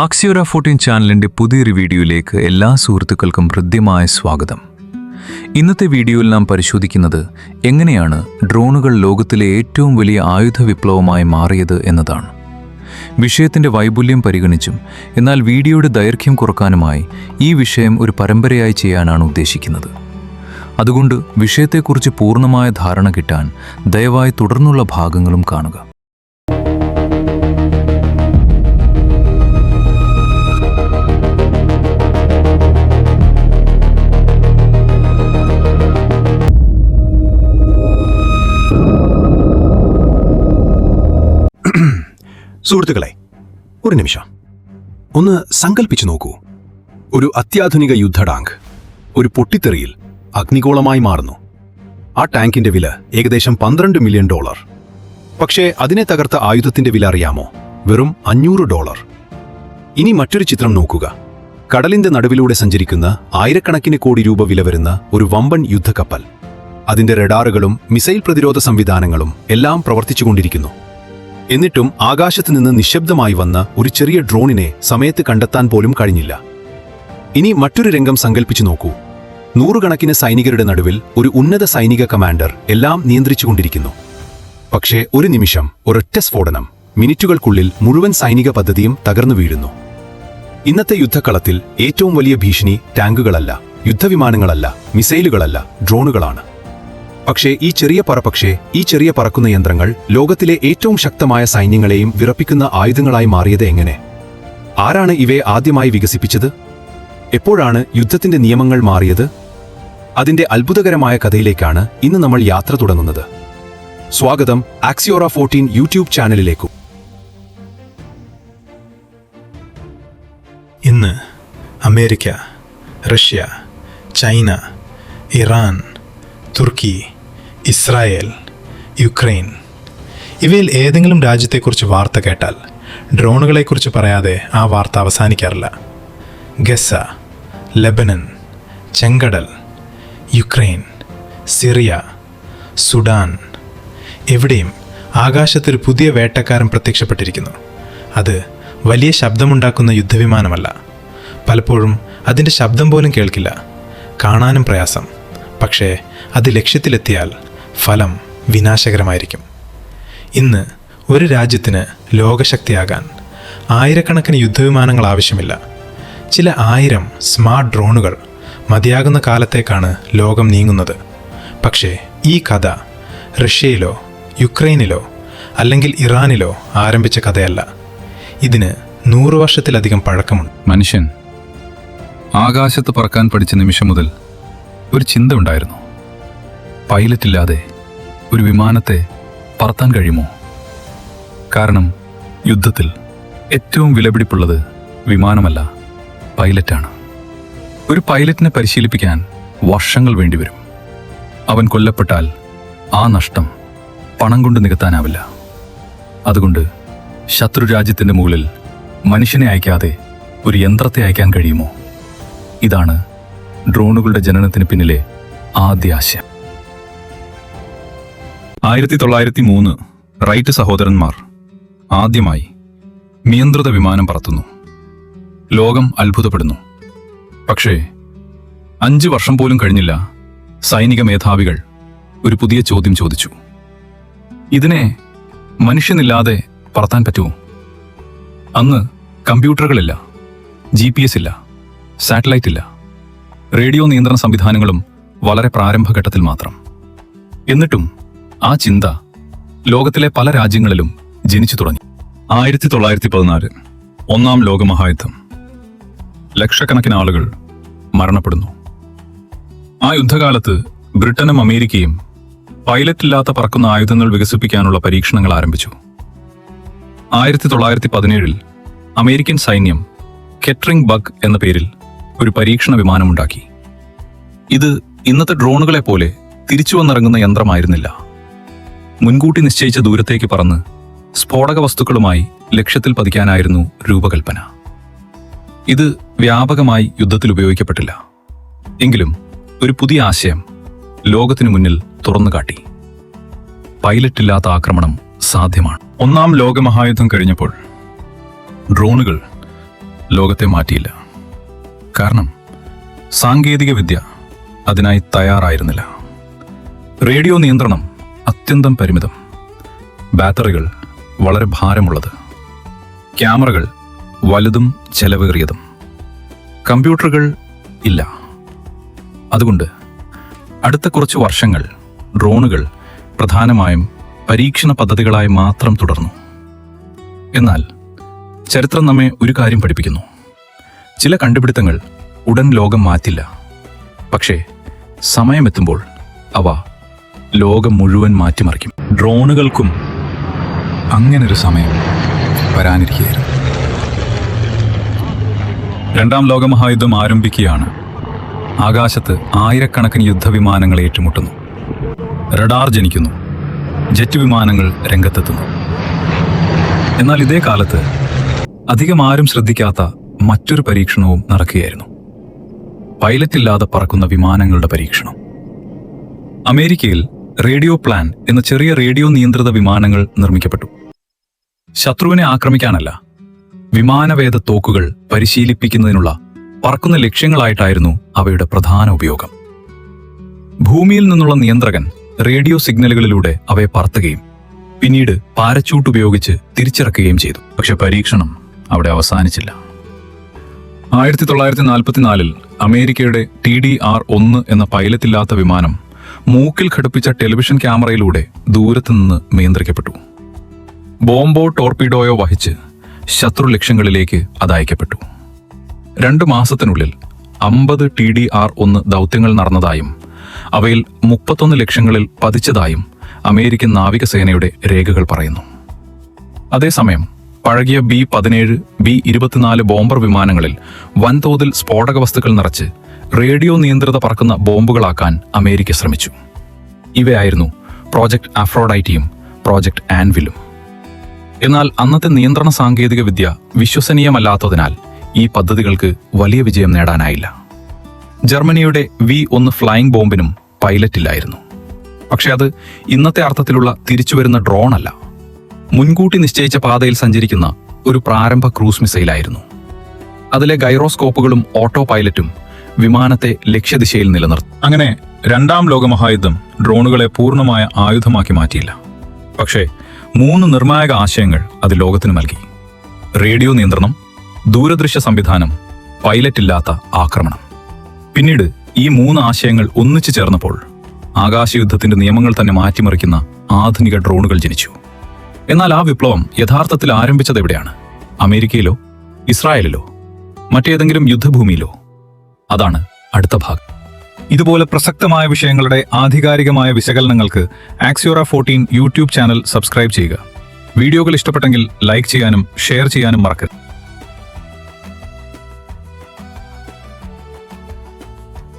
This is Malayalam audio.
ആക്സിയോറ 14 ചാനലിൻ്റെ പുതിയൊരു വീഡിയോയിലേക്ക് എല്ലാ സുഹൃത്തുക്കൾക്കും ഹൃദ്യമായ സ്വാഗതം. ഇന്നത്തെ വീഡിയോയിൽ നാം പരിശോധിക്കുന്നത് എങ്ങനെയാണ് ഡ്രോണുകൾ ലോകത്തിലെ ഏറ്റവും വലിയ ആയുധ വിപ്ലവമായി മാറിയത് എന്നതാണ്. വിഷയത്തിൻ്റെ വൈപുല്യം പരിഗണിച്ചും എന്നാൽ വീഡിയോയുടെ ദൈർഘ്യം കുറക്കാനുമായി ഈ വിഷയം ഒരു പരമ്പരയായി ചെയ്യാനാണ് ഉദ്ദേശിക്കുന്നത്. അതുകൊണ്ട് വിഷയത്തെക്കുറിച്ച് പൂർണ്ണമായ ധാരണ കിട്ടാൻ ദയവായി തുടർന്നുള്ള ഭാഗങ്ങളും കാണുക. സുഹൃത്തുക്കളെ, ഒരു നിമിഷം ഒന്ന് സങ്കല്പിച്ചു നോക്കൂ. ഒരു അത്യാധുനിക യുദ്ധ ടാങ്ക് ഒരു പൊട്ടിത്തെറിയിൽ അഗ്നിഗോളമായി മാറുന്നു. ആ ടാങ്കിന്റെ വില ഏകദേശം $12 മില്യൺ. പക്ഷേ അതിനെ തകർത്ത ആയുധത്തിന്റെ വില അറിയാമോ? വെറും $500. ഇനി മറ്റൊരു ചിത്രം നോക്കുക. കടലിന്റെ നടുവിലൂടെ സഞ്ചരിക്കുന്ന ആയിരക്കണക്കിന് കോടി രൂപ വില വരുന്ന ഒരു വമ്പൻ യുദ്ധക്കപ്പൽ. അതിന്റെ റഡാറുകളും മിസൈൽ പ്രതിരോധ സംവിധാനങ്ങളും എല്ലാം പ്രവർത്തിച്ചുകൊണ്ടിരിക്കുന്നു. എന്നിട്ടും ആകാശത്ത് നിന്ന് നിശബ്ദമായി വന്ന ഒരു ചെറിയ ഡ്രോണിനെ സമയത്ത് കണ്ടെത്താൻ പോലും കഴിഞ്ഞില്ല. ഇനി മറ്റൊരു രംഗം സങ്കല്പിച്ചു നോക്കൂ. നൂറുകണക്കിന് സൈനികരുടെ നടുവിൽ ഒരു ഉന്നത സൈനിക കമാൻഡർ എല്ലാം നിയന്ത്രിച്ചുകൊണ്ടിരിക്കുന്നു. പക്ഷേ ഒരു നിമിഷം, ഒരൊറ്റ സ്ഫോടനം, മിനിറ്റുകൾക്കുള്ളിൽ മുഴുവൻ സൈനിക പദ്ധതിയും തകർന്നു വീഴുന്നു. ഇന്നത്തെ യുദ്ധക്കളത്തിൽ ഏറ്റവും വലിയ ഭീഷണി ടാങ്കുകളല്ല, യുദ്ധവിമാനങ്ങളല്ല, മിസൈലുകളല്ല, ഡ്രോണുകളാണ്. പക്ഷേ ഈ ചെറിയ പറക്കുന്ന യന്ത്രങ്ങൾ ലോകത്തിലെ ഏറ്റവും ശക്തമായ സൈന്യങ്ങളെയും വിറപ്പിക്കുന്ന ആയുധങ്ങളായി മാറിയത് എങ്ങനെ? ആരാണ് ഇവയെ ആദ്യമായി വികസിപ്പിച്ചത്? എപ്പോഴാണ് യുദ്ധത്തിന്റെ നിയമങ്ങൾ മാറിയത്? അതിന്റെ അത്ഭുതകരമായ കഥയിലേക്കാണ് ഇന്ന് നമ്മൾ യാത്ര തുടങ്ങുന്നത്. സ്വാഗതം ആക്സിയോറ 14 യൂട്യൂബ് ചാനലിലേക്കും. ഇന്ന് അമേരിക്ക, റഷ്യ, ചൈന, ഇറാൻ, തുർക്കി, ഇസ്രായേൽ, യുക്രൈൻ ഇവയിൽ ഏതെങ്കിലും രാജ്യത്തെക്കുറിച്ച് വാർത്ത കേട്ടാൽ ഡ്രോണുകളെക്കുറിച്ച് പറയാതെ ആ വാർത്ത അവസാനിക്കാറില്ല. ഗസ, ലെബനൻ, ചെങ്കടൽ, യുക്രൈൻ, സിറിയ, സുഡാൻ, എവിടെയും ആകാശത്തൊരു പുതിയ വേട്ടക്കാരൻ പ്രത്യക്ഷപ്പെട്ടിരിക്കുന്നു. അത് വലിയ ശബ്ദമുണ്ടാക്കുന്ന യുദ്ധവിമാനമല്ല. പലപ്പോഴും അതിൻ്റെ ശബ്ദം പോലും കേൾക്കില്ല, കാണാനും പ്രയാസം. പക്ഷേ അത് ലക്ഷ്യത്തിലെത്തിയാൽ ഫലം വിനാശകരമായിരിക്കും. ഇന്ന് ഒരു രാജ്യത്തിന് ലോകശക്തിയാകാൻ ആയിരക്കണക്കിന് യുദ്ധവിമാനങ്ങൾ ആവശ്യമില്ല. ചില 1000 സ്മാർട്ട് ഡ്രോണുകൾ മതിയാകുന്ന കാലത്തേക്കാണ് ലോകം നീങ്ങുന്നത്. പക്ഷേ ഈ കഥ റഷ്യയിലോ യുക്രൈനിലോ അല്ലെങ്കിൽ ഇറാനിലോ ആരംഭിച്ച കഥയല്ല. ഇതിന് 100 വർഷത്തിലധികം പഴക്കമുണ്ട്. മനുഷ്യൻ ആകാശത്ത് പറക്കാൻ പഠിച്ച നിമിഷം മുതൽ ഒരു ചിന്ത ഉണ്ടായിരുന്നു. പൈലറ്റ് ഇല്ലാതെ ഒരു വിമാനത്തെ പറത്താൻ കഴിയുമോ? കാരണം യുദ്ധത്തിൽ ഏറ്റവും വിലപിടിപ്പുള്ളത് വിമാനമല്ല, പൈലറ്റാണ്. ഒരു പൈലറ്റിനെ പരിശീലിപ്പിക്കാൻ വർഷങ്ങൾ വേണ്ടിവരും. അവൻ കൊല്ലപ്പെട്ടാൽ ആ നഷ്ടം പണം കൊണ്ട് നികത്താനാവില്ല. അതുകൊണ്ട് ശത്രു രാജ്യത്തിൻ്റെ മുകളിൽ മനുഷ്യനെ അയക്കാതെ ഒരു യന്ത്രത്തെ അയക്കാൻ കഴിയുമോ? ഇതാണ് ഡ്രോണുകളുടെ ജനനത്തിന് പിന്നിലെ ആദ്യ ആശയം. 1903 റൈറ്റ് സഹോദരന്മാർ ആദ്യമായി നിയന്ത്രിത വിമാനം പറത്തുന്നു. ലോകം അത്ഭുതപ്പെടുന്നു. പക്ഷേ 5 വർഷം പോലും കഴിഞ്ഞില്ല, സൈനിക മേധാവികൾ ഒരു പുതിയ ചോദ്യം ചോദിച്ചു. ഇതിനെ മനുഷ്യനില്ലാതെ പറത്താൻ പറ്റുമോ? അന്ന് കമ്പ്യൂട്ടറുകളില്ല, GPS ഇല്ല, സാറ്റലൈറ്റ് ഇല്ല, റേഡിയോ നിയന്ത്രണ സംവിധാനങ്ങളും വളരെ പ്രാരംഭഘട്ടത്തിൽ മാത്രം. എന്നിട്ടും ആ ചിന്ത ലോകത്തിലെ പല രാജ്യങ്ങളിലും ജനിച്ചു തുടങ്ങി. 1914 ഒന്നാം ലോകമഹായുദ്ധം. ലക്ഷക്കണക്കിന് ആളുകൾ മരണപ്പെടുന്നു. ആ യുദ്ധകാലത്ത് ബ്രിട്ടനും അമേരിക്കയും പൈലറ്റില്ലാത്ത പറക്കുന്ന ആയുധങ്ങൾ വികസിപ്പിക്കാനുള്ള പരീക്ഷണങ്ങൾ ആരംഭിച്ചു. 1917 അമേരിക്കൻ സൈന്യം കെറ്ററിംഗ് ബഗ് എന്ന പേരിൽ ഒരു പരീക്ഷണ വിമാനമുണ്ടാക്കി. ഇത് ഇന്നത്തെ ഡ്രോണുകളെ പോലെ തിരിച്ചു വന്നിറങ്ങുന്ന യന്ത്രമായിരുന്നില്ല. മുൻകൂട്ടി നിശ്ചയിച്ച ദൂരത്തേക്ക് പറന്ന് സ്ഫോടക വസ്തുക്കളുമായി ലക്ഷ്യത്തിൽ പതിക്കാനായിരുന്നു രൂപകൽപ്പന. ഇത് വ്യാപകമായി യുദ്ധത്തിൽ ഉപയോഗിക്കപ്പെട്ടില്ല. എങ്കിലും ഒരു പുതിയ ആശയം ലോകത്തിനു മുന്നിൽ തുറന്നുകാട്ടി. പൈലറ്റില്ലാത്ത ആക്രമണം സാധ്യമാണ്. ഒന്നാം ലോകമഹായുദ്ധം കഴിഞ്ഞപ്പോൾ ഡ്രോണുകൾ ലോകത്തെ മാറ്റിയില്ല. കാരണം സാങ്കേതിക വിദ്യ അതിനായി തയ്യാറായിരുന്നില്ല. റേഡിയോ നിയന്ത്രണം അത്യന്തം പരിമിതം, ബാറ്ററികൾ വളരെ ഭാരമുള്ളത്, ക്യാമറകൾ വലുതും ചെലവേറിയതും, കമ്പ്യൂട്ടറുകൾ ഇല്ല. അതുകൊണ്ട് അടുത്ത കുറച്ച് വർഷങ്ങൾ ഡ്രോണുകൾ പ്രധാനമായും പരീക്ഷണ പദ്ധതികളായി മാത്രം തുടർന്നു. എന്നാൽ ചരിത്രം നമ്മെ ഒരു കാര്യം പഠിപ്പിക്കുന്നു: ചില കണ്ടുപിടുത്തങ്ങൾ ഉടൻ ലോകം മാറ്റില്ല, പക്ഷേ സമയമെത്തുമ്പോൾ അവ ലോകം മുഴുവൻ മാറ്റിമറിക്കും. ഡ്രോണുകൾക്കും അങ്ങനൊരു സമയം വരാനിരിക്കുകയായിരുന്നു. രണ്ടാം ലോകമഹായുദ്ധം ആരംഭിക്കുകയാണ്. ആകാശത്ത് ആയിരക്കണക്കിന് യുദ്ധവിമാനങ്ങൾ ഏറ്റുമുട്ടുന്നു. റഡാർ ജനിക്കുന്നു. ജെറ്റ് വിമാനങ്ങൾ രംഗത്തെത്തുന്നു. എന്നാൽ ഇതേ കാലത്ത് അധികം ആരും ശ്രദ്ധിക്കാത്ത മറ്റൊരു പരീക്ഷണവും നടക്കുകയായിരുന്നു. പൈലറ്റില്ലാതെ പറക്കുന്ന വിമാനങ്ങളുടെ പരീക്ഷണം. അമേരിക്കയിൽ റേഡിയോ പ്ലാൻ എന്ന ചെറിയ റേഡിയോ നിയന്ത്രിത വിമാനങ്ങൾ നിർമ്മിക്കപ്പെട്ടു. ശത്രുവിനെ ആക്രമിക്കാനല്ല, വിമാനവേദ തോക്കുകൾ പരിശീലിപ്പിക്കുന്നതിനുള്ള പറക്കുന്ന ലക്ഷ്യങ്ങളായിട്ടായിരുന്നു അവയുടെ പ്രധാന ഉപയോഗം. ഭൂമിയിൽ നിന്നുള്ള നിയന്ത്രകൻ റേഡിയോ സിഗ്നലുകളിലൂടെ അവയെ പറത്തുകയും പിന്നീട് പാരച്യൂട്ട് ഉപയോഗിച്ച് തിരിച്ചിറക്കുകയും ചെയ്തു. പക്ഷെ പരീക്ഷണം അവിടെ അവസാനിച്ചില്ല. 1944 അമേരിക്കയുടെ TDR-1 എന്ന പൈലറ്റില്ലാത്ത വിമാനം മൂക്കിൽ ഘടിപ്പിച്ച ടെലിവിഷൻ ക്യാമറയിലൂടെ ദൂരത്തുനിന്ന് നിയന്ത്രിക്കപ്പെട്ടു. ബോംബോ ടോർപീഡോയോ വഹിച്ച് ശത്രു ലക്ഷ്യങ്ങളിലേക്ക് അത് അയക്കപ്പെട്ടു. 2 മാസത്തിനുള്ളിൽ 50 TDR-1 ദൗത്യങ്ങൾ നടന്നതായും അവയിൽ 31 ലക്ഷ്യങ്ങളിൽ പതിച്ചതായും അമേരിക്കൻ നാവികസേനയുടെ രേഖകൾ പറയുന്നു. അതേസമയം പഴകിയ B-17, B-24 ബോംബർ വിമാനങ്ങളിൽ വൻതോതിൽ സ്ഫോടക വസ്തുക്കൾ നിറച്ച് റേഡിയോ നിയന്ത്രിത പറക്കുന്ന ബോംബുകളാക്കാൻ അമേരിക്ക ശ്രമിച്ചു. ഇവയായിരുന്നു പ്രോജക്ട് അഫ്രോഡൈറ്റിയും പ്രോജക്ട് ആൻവിലും. എന്നാൽ അന്നത്തെ നിയന്ത്രണ സാങ്കേതിക വിദ്യ വിശ്വസനീയമല്ലാത്തതിനാൽ ഈ പദ്ധതികൾക്ക് വലിയ വിജയം നേടാനായില്ല. ജർമ്മനിയുടെ V-1 ഫ്ലൈയിംഗ് ബോംബിനും പൈലറ്റില്ലായിരുന്നു. പക്ഷെ അത് ഇന്നത്തെ അർത്ഥത്തിലുള്ള തിരിച്ചുവരുന്ന ഡ്രോൺ അല്ല, മുൻകൂട്ടി നിശ്ചയിച്ച പാതയിൽ സഞ്ചരിക്കുന്ന ഒരു പ്രാരംഭ ക്രൂസ് മിസൈലായിരുന്നു. അതിലെ ഗൈറോസ്കോപ്പുകളും ഓട്ടോ പൈലറ്റും വിമാനത്തെ ലക്ഷ്യദിശയിൽ നിലനിർത്തി. അങ്ങനെ രണ്ടാം ലോകമഹായുദ്ധം ഡ്രോണുകളെ പൂർണ്ണമായ ആയുധമാക്കി മാറ്റിയില്ല. പക്ഷേ 3 നിർണായക ആശയങ്ങൾ അത് ലോകത്തിന് നൽകി: റേഡിയോ നിയന്ത്രണം, ദൂരദൃശ്യ സംവിധാനം, പൈലറ്റില്ലാത്ത ആക്രമണം. പിന്നീട് ഈ 3 ആശയങ്ങൾ ഒന്നിച്ചു ചേർന്നപ്പോൾ ആകാശയുദ്ധത്തിന്റെ നിയമങ്ങൾ തന്നെ മാറ്റിമറിക്കുന്ന ആധുനിക ഡ്രോണുകൾ ജനിച്ചു. എന്നാൽ ആ വിപ്ലവം യഥാർത്ഥത്തിൽ ആരംഭിച്ചത് എവിടെയാണ്? അമേരിക്കയിലോ, ഇസ്രായേലിലോ, മറ്റേതെങ്കിലും യുദ്ധഭൂമിയിലോ? അതാണ് അടുത്ത ഭാഗം. ഇതുപോലെ പ്രസക്തമായ വിഷയങ്ങളുടെ ആധികാരികമായ വിശകലനങ്ങൾക്ക് ആക്സിയോറ 14 യൂട്യൂബ് ചാനൽ സബ്സ്ക്രൈബ് ചെയ്യുക. വീഡിയോകൾ ഇഷ്ടപ്പെട്ടെങ്കിൽ ലൈക്ക് ചെയ്യാനും ഷെയർ ചെയ്യാനും മറക്കരുത്.